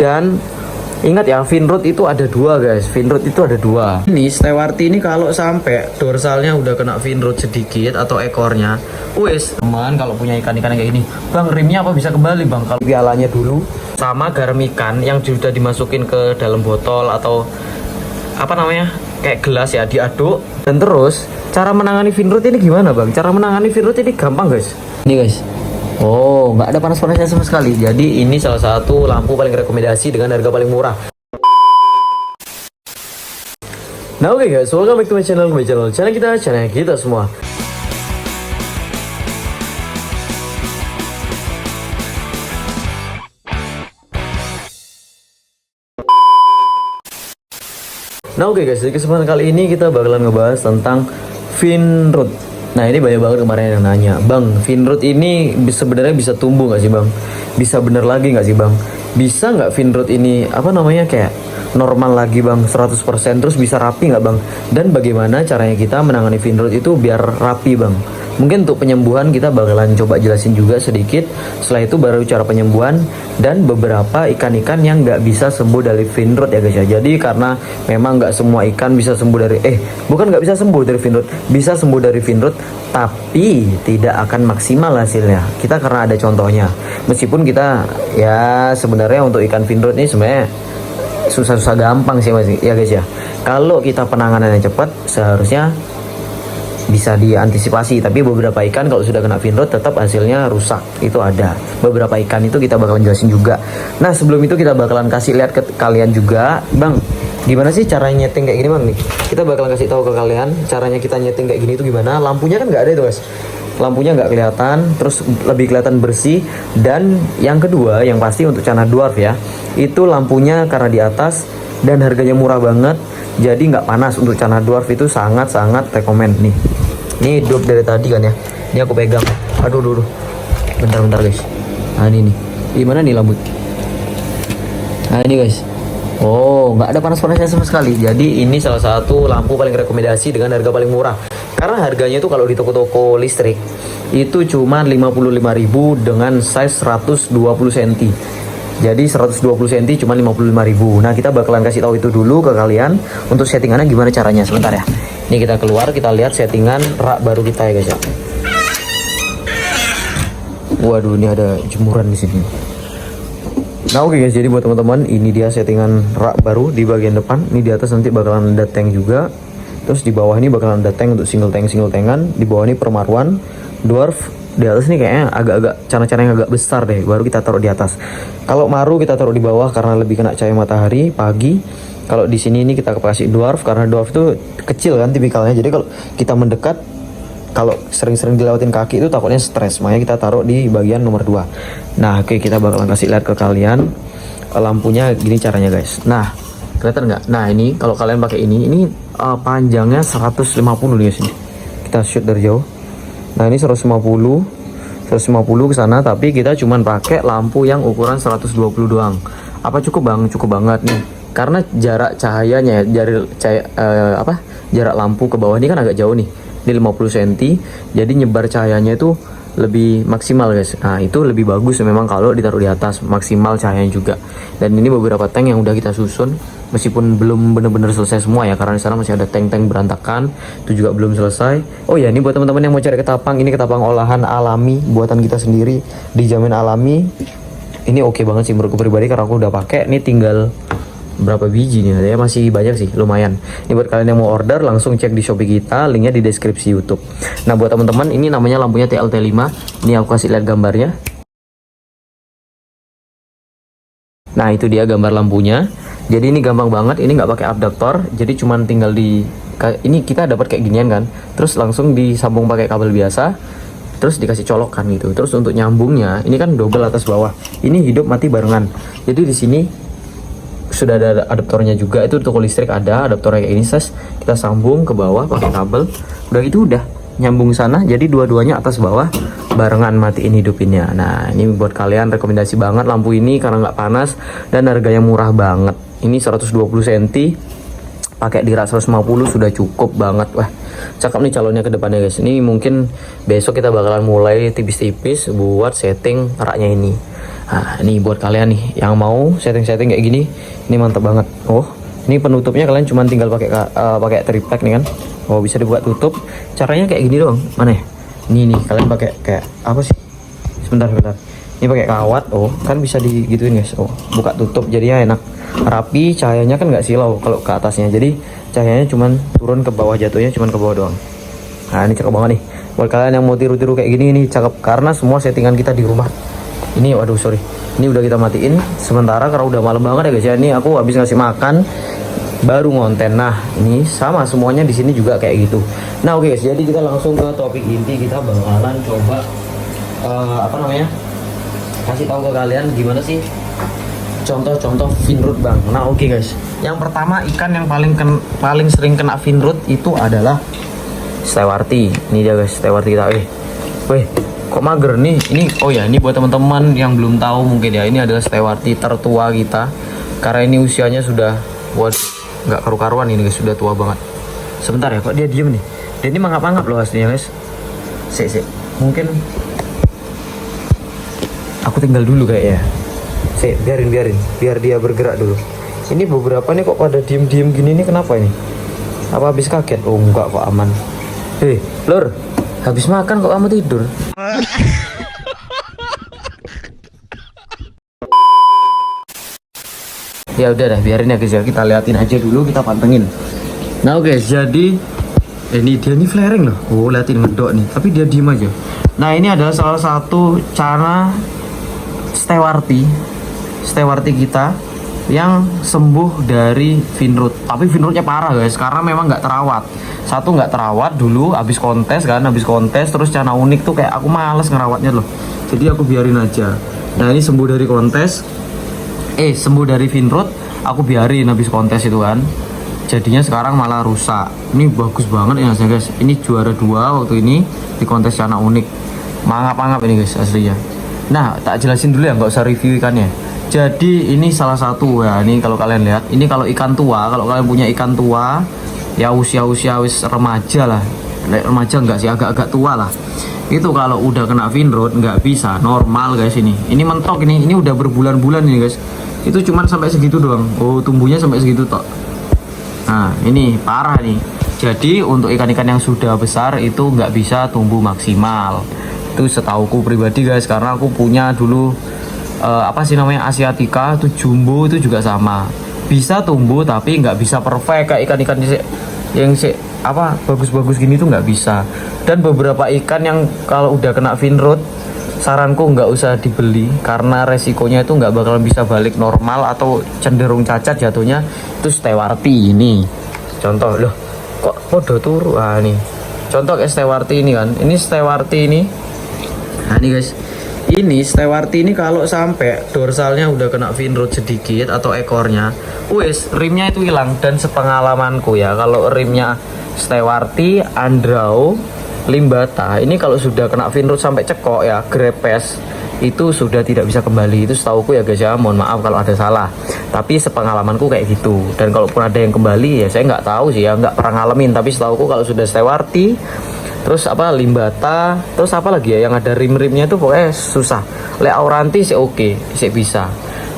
Dan ingat ya, Finroot itu ada dua guys. Finroot itu ada dua. Ini Stewarti ini kalau sampai dorsalnya udah kena Finroot sedikit atau ekornya, wes teman, kalau punya ikan-ikan kayak gini, bang, rimnya apa bisa kembali bang? Kalau pialanya dulu sama garam ikan yang sudah dimasukin ke dalam botol atau apa namanya, kayak gelas ya, diaduk. Dan terus cara menangani Finroot ini gimana bang? Cara menangani Finroot ini gampang guys. Ini guys. Oh, nggak ada panas-panasnya sama sekali. Jadi ini salah satu lampu paling rekomendasi dengan harga paling murah. Nah oke guys, welcome back to my channel channel kita semua. Nah oke guys, di kesempatan kali ini kita bakalan ngebahas tentang Finroot. Nah ini banyak banget kemarin yang nanya, bang, Finroot ini sebenarnya bisa tumbuh nggak sih bang? Bisa bener lagi nggak sih bang? Bisa nggak Finroot ini apa namanya kayak normal lagi bang, 100% terus bisa rapi nggak bang? Dan bagaimana caranya kita menangani Finroot itu biar rapi bang? Mungkin untuk penyembuhan kita bakalan coba jelasin juga sedikit. Setelah itu baru cara penyembuhan dan beberapa ikan-ikan yang nggak bisa sembuh dari Finroot ya guys ya. Jadi karena memang nggak semua ikan bisa sembuh dari bukan nggak bisa sembuh dari Finroot, bisa sembuh dari Finroot tapi tidak akan maksimal hasilnya. Kita karena ada contohnya. Meskipun kita ya sebenarnya untuk ikan Finroot ini sebenarnya susah-susah gampang sih masih ya guys ya. Kalau kita penanganannya cepat seharusnya bisa diantisipasi, tapi beberapa ikan kalau sudah kena Finroot tetap hasilnya rusak, itu ada beberapa ikan, itu kita bakalan jelasin juga. Nah sebelum itu kita bakalan kasih lihat ke kalian juga, bang, gimana sih caranya nyeting kayak gini bang nih. Kita bakalan kasih tahu ke kalian caranya kita nyeting kayak gini itu gimana. Lampunya kan nggak ada itu guys, lampunya nggak kelihatan, terus lebih kelihatan bersih. Dan yang kedua yang pasti untuk Cana Dwarf ya, itu lampunya karena di atas dan harganya murah banget, jadi nggak panas. Untuk Cana Dwarf itu sangat-sangat rekomend nih. Ini hidup dari tadi kan ya. Ini aku pegang. Aduh. Bentar guys. Nah ini nih. Gimana nih lampu? Nah ini guys. Oh, nggak ada panas-panasnya sama sekali. Jadi ini salah satu lampu paling rekomendasi dengan harga paling murah. Karena harganya itu kalau di toko-toko listrik itu cuma 55.000 dengan size 120 cm. Jadi 120 cm cuma 55.000. Nah kita bakalan kasih tahu itu dulu ke kalian. Untuk settingannya gimana caranya, sebentar ya. Ini kita keluar, kita lihat settingan rak baru kita ya guys ya. Waduh, ini ada jemuran di sini. Nah oke guys, jadi buat teman-teman ini dia settingan rak baru di bagian depan. Ini di atas nanti bakalan ada tank juga. Terus di bawah ini bakalan ada tank untuk single tankan. Di bawah ini permaruan dwarf. Di atas nih kayaknya agak-agak cara-cara yang agak besar deh, baru kita taruh di atas. Kalau maru kita taruh di bawah karena lebih kena cahaya matahari pagi. Kalau di sini ini kita kasih dwarf karena dwarf itu kecil kan tipikalnya. Jadi kalau kita mendekat, kalau sering-sering dilewatin kaki itu takutnya stres. Makanya kita taruh di bagian nomor 2. Nah oke, kita bakalan kasih lihat ke kalian lampunya gini caranya guys. Nah kelihatan nggak? Nah ini kalau kalian pakai ini panjangnya 150 nih guys. Kita shoot dari jauh. Nah ini 150 ke sana, tapi kita cuman pakai lampu yang ukuran 120 doang. Apa cukup bang? Cukup banget nih. Karena jarak cahayanya, jarak lampu ke bawah ini kan agak jauh nih. Ini 50 cm, jadi nyebar cahayanya itu lebih maksimal guys. Nah itu lebih bagus memang kalau ditaruh di atas, maksimal cahayanya juga. Dan ini beberapa tank yang udah kita susun, meskipun belum bener-bener selesai semua ya, karena di sana masih ada tank-tank berantakan, itu juga belum selesai. Oh ya, ini buat teman-teman yang mau cari ketapang, ini ketapang olahan alami buatan kita sendiri, dijamin alami. Ini oke banget sih menurutku pribadi karena aku udah pakai. Ini tinggal berapa biji nih, ya masih banyak sih, lumayan. Ini buat kalian yang mau order langsung cek di Shopee kita, linknya di deskripsi YouTube. Nah buat teman-teman ini namanya lampunya TLT5. Ini aku kasih lihat gambarnya. Nah itu dia gambar lampunya. Jadi ini gampang banget, ini nggak pakai adaptor, jadi cuman tinggal ini kita dapat kayak ginian kan, terus langsung disambung pakai kabel biasa, terus dikasih colokan gitu. Terus untuk nyambungnya ini kan double atas bawah, ini hidup mati barengan. Jadi di sini sudah ada adaptornya juga, itu toko listrik ada adaptornya kayak ini, kita sambung ke bawah pakai kabel, udah gitu udah nyambung sana. Jadi dua-duanya atas bawah barengan, matiin hidupinnya. Nah ini buat kalian rekomendasi banget lampu ini karena nggak panas dan harganya murah banget. Ini 120 cm pakai di rak 150 sudah cukup banget. Wah, cakep nih calonnya ke depannya guys. Ini mungkin besok kita bakalan mulai tipis-tipis buat setting raknya ini. Nah, ini buat kalian nih yang mau setting-setting kayak gini, ini mantap banget. Oh, ini penutupnya kalian cuma tinggal pakai triplek nih kan. Oh, bisa dibuat tutup. Caranya kayak gini doang. Mana ya? Ini nih, kalian pakai kayak apa sih? Sebentar. Ini pakai kawat. Oh, kan bisa digituin guys. Oh, buka tutup jadinya enak. Rapi, cahayanya kan nggak silau kalau ke atasnya. Jadi cahayanya cuman turun ke bawah, jatuhnya cuman ke bawah doang. Nah, ini cakep banget nih. Buat kalian yang mau tiru-tiru kayak gini, ini cakep karena semua settingan kita di rumah. Ini waduh sorry. Ini udah kita matiin sementara karena udah malam banget ya guys ya. Ini aku habis ngasih makan baru ngonten. Nah, ini sama semuanya di sini juga kayak gitu. Nah, oke guys, jadi kita langsung ke topik inti. Kita bakalan coba kasih tahu ke kalian gimana sih contoh-contoh finrut bang. Nah, oke guys, yang pertama ikan yang paling sering kena finrut itu adalah stewarti. Ini dia guys, stewarti kita. Weh, kok mager nih? Ini oh ya, ini buat teman-teman yang belum tahu mungkin ya, ini adalah stewarti tertua kita karena ini usianya sudah nggak karu-karuan ini guys, sudah tua banget. Sebentar ya, kok dia diem nih? Dia ini mangap-mangap loh aslinya guys. Sik, mungkin aku tinggal dulu kayak ya. Biarin biar dia bergerak dulu. Ini beberapa nih kok pada diem gini nih, kenapa ini? Apa habis kaget? Oh enggak, kok aman. Lur, habis makan kok kamu tidur? Ya udah dah, biarin ya guys ya, kita liatin aja dulu, kita pantengin. Nah guys, jadi ini dia nih flaring loh. Oh, liatin ngedok nih, tapi dia diem aja. Nah, ini adalah salah satu cara stewarti kita yang sembuh dari finrut. Tapi finrutnya parah guys, karena memang nggak terawat. Satu nggak terawat dulu, habis kontes terus Cana Unik tuh kayak aku males ngerawatnya loh. Jadi aku biarin aja. Nah, ini sembuh dari kontes, sembuh dari finrut, aku biarin habis kontes itu kan. Jadinya sekarang malah rusak. Ini bagus banget ya guys. Ini juara 2 waktu ini di kontes Cana Unik. Mangap-mangap ini guys aslinya. Nah, tak jelasin dulu ya, nggak usah review ikannya. Jadi ini salah satu ya, ini kalau kalian lihat, ini kalau ikan tua, kalau kalian punya ikan tua ya usia wis remaja lah. Remaja enggak sih, agak-agak tua lah. Itu kalau udah kena finrut nggak bisa normal guys ini. Ini mentok ini udah berbulan-bulan ini guys. Itu cuman sampai segitu doang. Oh, tumbuhnya sampai segitu tok. Nah, ini parah nih. Jadi untuk ikan-ikan yang sudah besar itu nggak bisa tumbuh maksimal. Itu setauku pribadi guys, karena aku punya dulu asiatica itu jumbo, itu juga sama, bisa tumbuh tapi nggak bisa perfect kayak ikan-ikan yang bagus-bagus gini tuh nggak bisa. Dan beberapa ikan yang kalau udah kena finrut, saranku nggak usah dibeli karena resikonya itu nggak bakalan bisa balik normal atau cenderung cacat jatuhnya. Itu stewarti ini contoh loh, kok podo turu. Nih contoh kayak stewarti ini kan, ini stewarti ini. Nah ini guys, ini stewarti ini kalau sampai dorsalnya udah kena finrut sedikit atau ekornya, rimnya itu hilang. Dan sepengalamanku ya, kalau rimnya stewarti, andrau, limbata, ini kalau sudah kena finrut sampai cekok ya, grepes, itu sudah tidak bisa kembali. Itu setauku ya guys ya, mohon maaf kalau ada salah, tapi sepengalamanku kayak gitu. Dan kalaupun ada yang kembali ya saya nggak tahu sih ya, nggak pernah ngalamin. Tapi setauku kalau sudah stewarti, terus limbata, terus apa lagi ya yang ada rim-rimnya itu pokoknya susah. Auranti sih oke, sih bisa.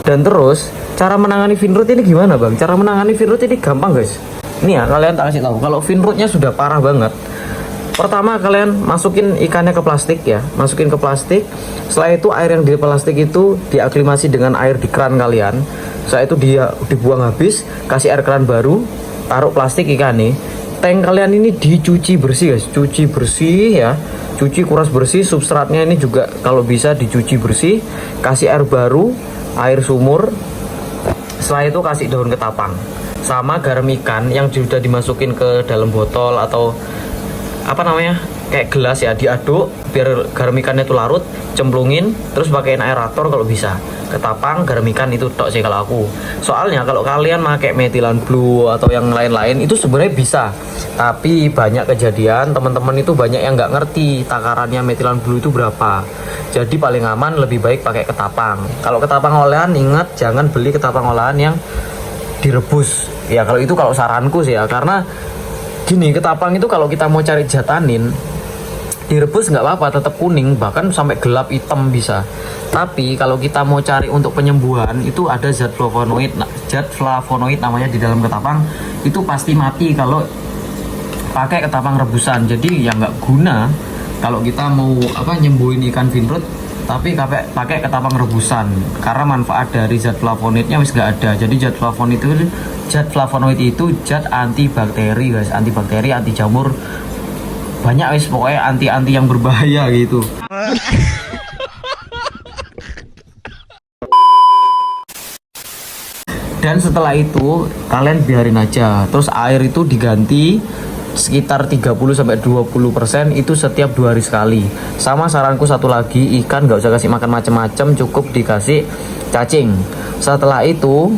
Dan terus cara menangani finrut ini gimana bang? Cara menangani finrut ini gampang guys. Ini ya, kalian tak kasih tahu kalau finrutnya sudah parah banget. Pertama kalian masukin ikannya ke plastik ya, masukin ke plastik. Setelah itu air yang di plastik itu diaklimasi dengan air di keran kalian. Setelah itu dia dibuang habis, kasih air keran baru, taruh plastik ikan nih. Tank kalian ini dicuci bersih guys, cuci bersih ya, cuci kuras bersih. Substratnya ini juga kalau bisa dicuci bersih, kasih air baru, air sumur. Setelah itu kasih daun ketapang sama garam ikan yang sudah dimasukin ke dalam botol atau kayak gelas ya, diaduk biar garam ikannya itu larut, cemplungin, terus pakein aerator kalau bisa. Ketapang, garam ikan, itu tok sih kalau aku. Soalnya kalau kalian pakai metilan blue atau yang lain-lain itu sebenarnya bisa, tapi banyak kejadian teman-teman itu banyak yang nggak ngerti takarannya metilan blue itu berapa. Jadi paling aman lebih baik pakai ketapang. Kalau ketapang olahan, ingat jangan beli ketapang olahan yang direbus, Ya kalau itu kalau saranku sih ya, karena gini, ketapang itu kalau kita mau cari jatanin direbus nggak apa-apa, tetap kuning, bahkan sampai gelap hitam bisa. Tapi kalau kita mau cari untuk penyembuhan itu ada zat flavonoid, namanya di dalam ketapang, itu pasti mati kalau pakai ketapang rebusan. Jadi ya nggak guna kalau kita mau nyembuhin ikan finrod tapi pakai ketapang rebusan, karena manfaat dari zat flavonoidnya wis nggak ada. Jadi zat flavonoid itu zat antibakteri guys, anti jamur, banyak wis pokoknya anti yang berbahaya gitu. Dan setelah itu kalian biarin aja, terus air itu diganti sekitar 30-20% itu setiap 2 hari sekali. Sama saranku satu lagi, ikan nggak usah kasih makan macam-macam, cukup dikasih cacing. Setelah itu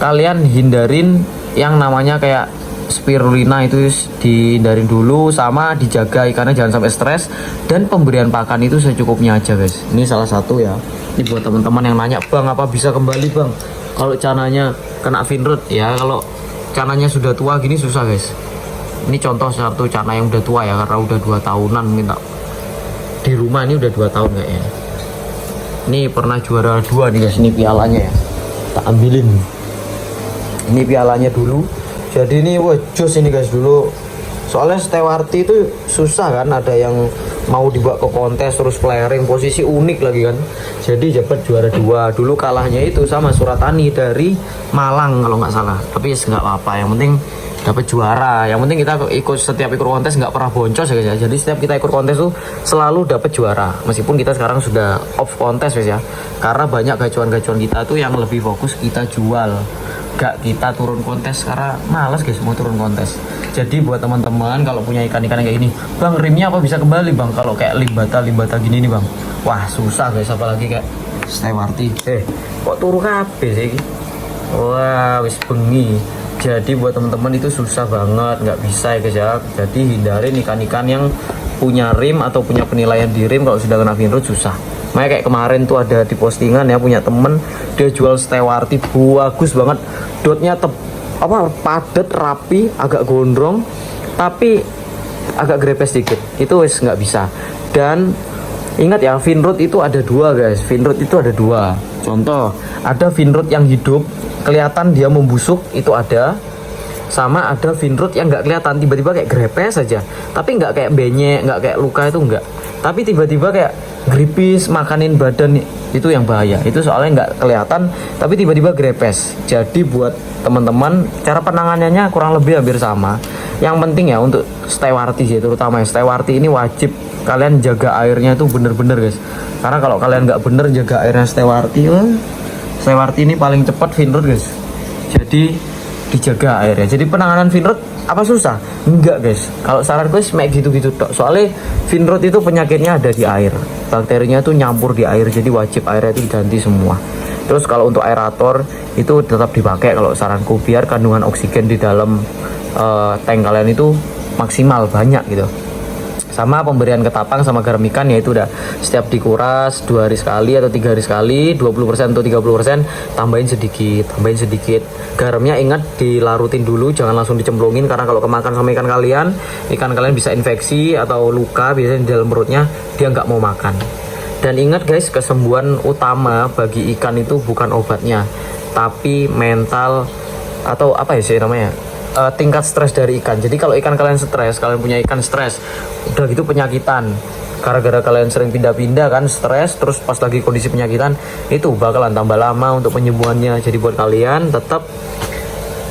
kalian hindarin yang namanya kayak spirulina, itu dihindarin dulu, sama dijaga ikannya jangan sampai stres, dan pemberian pakan itu secukupnya aja guys. Ini salah satu ya, ini buat teman-teman yang nanya, bang apa bisa kembali bang kalau cananya kena finrod? Ya kalau cananya sudah tua gini susah guys. Ini contoh satu cana yang udah tua ya, karena udah 2 tahunan minta di rumah, ini udah 2 tahun kayaknya. Ini pernah juara 2 nih guys, ini pialanya ya, tak ambilin. Ini pialanya dulu. Jadi ini jos ini guys dulu. Soalnya Stewarti itu susah kan, ada yang mau dibawa ke kontes terus flaring, posisi unik lagi kan. Jadi dapat juara 2. Dulu kalahnya itu sama Suratani dari Malang kalau nggak salah. Tapi nggak apa-apa, yang penting dapat juara. Yang penting kita setiap ikut kontes nggak pernah boncos ya guys ya. Jadi setiap kita ikut kontes tuh selalu dapat juara. Meskipun kita sekarang sudah off kontes guys ya. Karena banyak gacuan-gacuan kita tuh yang lebih fokus kita jual, gak kita turun kontes karena malas guys mau turun kontes. Jadi buat teman-teman kalau punya ikan-ikan kayak gini, bang rimnya apa bisa kembali bang kalau kayak limbata gini nih bang? Wah susah guys, apalagi kayak Stewarti. Kok turu kabeh sih? Wah wis bengi. Jadi buat teman-teman itu susah banget, nggak bisa ya guys ya. Jadi hindarin ikan-ikan yang punya rim atau punya penilaian di rim, kalau sudah kena finrod susah. Makanya kayak kemarin tuh ada di postingan ya, punya temen dia jual Stewarti bagus banget, dotnya padat, rapi, agak gondrong, tapi agak grepes dikit. Itu wis nggak bisa. Dan ingat ya, finrod itu ada 2 guys. Finrod itu ada 2. Contoh, ada finrod yang hidup, kelihatan dia membusuk, itu ada. Sama ada finrod yang nggak kelihatan, tiba-tiba kayak grepes saja, tapi nggak kayak benyek, nggak kayak luka, itu nggak. Tapi tiba-tiba kayak gripis, makanin badan, itu yang bahaya. Itu soalnya nggak kelihatan, tapi tiba-tiba grepes. Jadi buat teman-teman, cara penanganannya kurang lebih hampir sama. Yang penting ya untuk Stewarti sih, terutama ya Stewarti ini wajib kalian jaga airnya itu bener-bener guys. Karena kalau kalian nggak bener jaga airnya Stewarti ini paling cepat finrod guys. Jadi dijaga airnya. Jadi penanganan finrod apa susah? Enggak guys. Kalau saran gue kayak gitu-gitu tok. Soalnya finrod itu penyakitnya ada di air. Bakterinya itu nyampur di air. Jadi wajib airnya itu diganti semua. Terus kalau untuk aerator itu tetap dipakai kalau saranku, biar kandungan oksigen di dalam tank kalian itu maksimal banyak gitu. Sama pemberian ketapang sama garam ikan, yaitu udah setiap dikuras 2 hari sekali atau 3 hari sekali, 20% atau 30%, tambahin sedikit. Garamnya ingat dilarutin dulu, jangan langsung dicemplungin, karena kalau kemakan sama ikan kalian bisa infeksi atau luka biasanya di dalam perutnya, dia nggak mau makan. Dan ingat guys, kesembuhan utama bagi ikan itu bukan obatnya, tapi mental atau apa ya sih namanya, tingkat stres dari ikan. Jadi kalau ikan kalian stres, kalian punya ikan stres, udah gitu penyakitan, gara-gara kalian sering pindah-pindah kan, stres, terus pas lagi kondisi penyakitan, itu bakalan tambah lama untuk penyembuhannya. Jadi buat kalian tetap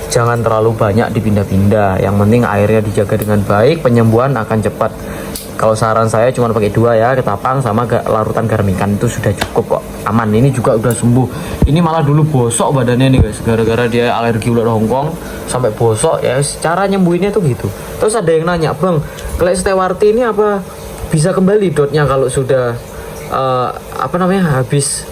jangan terlalu banyak dipindah-pindah, yang penting airnya dijaga dengan baik, penyembuhan akan cepat. Kalau saran saya cuma pakai 2 ya, ketapang sama larutan garam ikan, itu sudah cukup kok, aman. Ini juga udah sembuh. Ini malah dulu bosok badannya nih guys, gara-gara dia alergi ular Hongkong sampai bosok ya. Cara nyembuhinnya tuh gitu. Terus ada yang nanya, bang, kalau Stewarti ini apa bisa kembali dotnya kalau sudah habis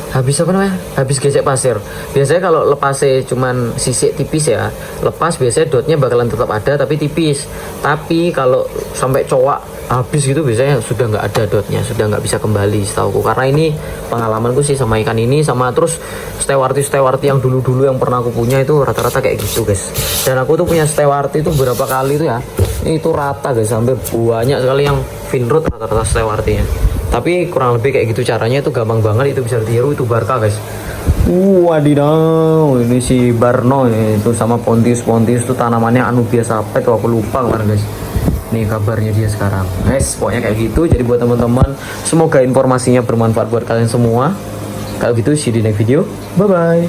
habis apa namanya, habis gesek pasir. Biasanya kalau lepasnya cuman sisik tipis ya, lepas biasanya dotnya bakalan tetap ada tapi tipis. Tapi kalau sampai cowok habis gitu biasanya sudah nggak ada dotnya, sudah nggak bisa kembali setauku. Karena ini pengalamanku sih sama ikan ini, sama terus stewarti yang dulu yang pernah aku punya itu rata-rata kayak gitu guys. Dan aku tuh punya stewarti itu berapa kali tuh ya, itu rata guys, sampai banyak sekali yang finrod rata-rata stewartinya. Tapi kurang lebih kayak gitu caranya, itu gampang banget, itu bisa ditiru, itu Barca guys. Wadidaw, ini si Barno ini, itu sama Pontius itu tanamannya Anubia sapet, tuh aku lupa kemarin guys. Nih kabarnya dia sekarang guys, pokoknya kayak gitu. Jadi buat teman-teman, semoga informasinya bermanfaat buat kalian semua. Kalau gitu see you di next video, bye bye.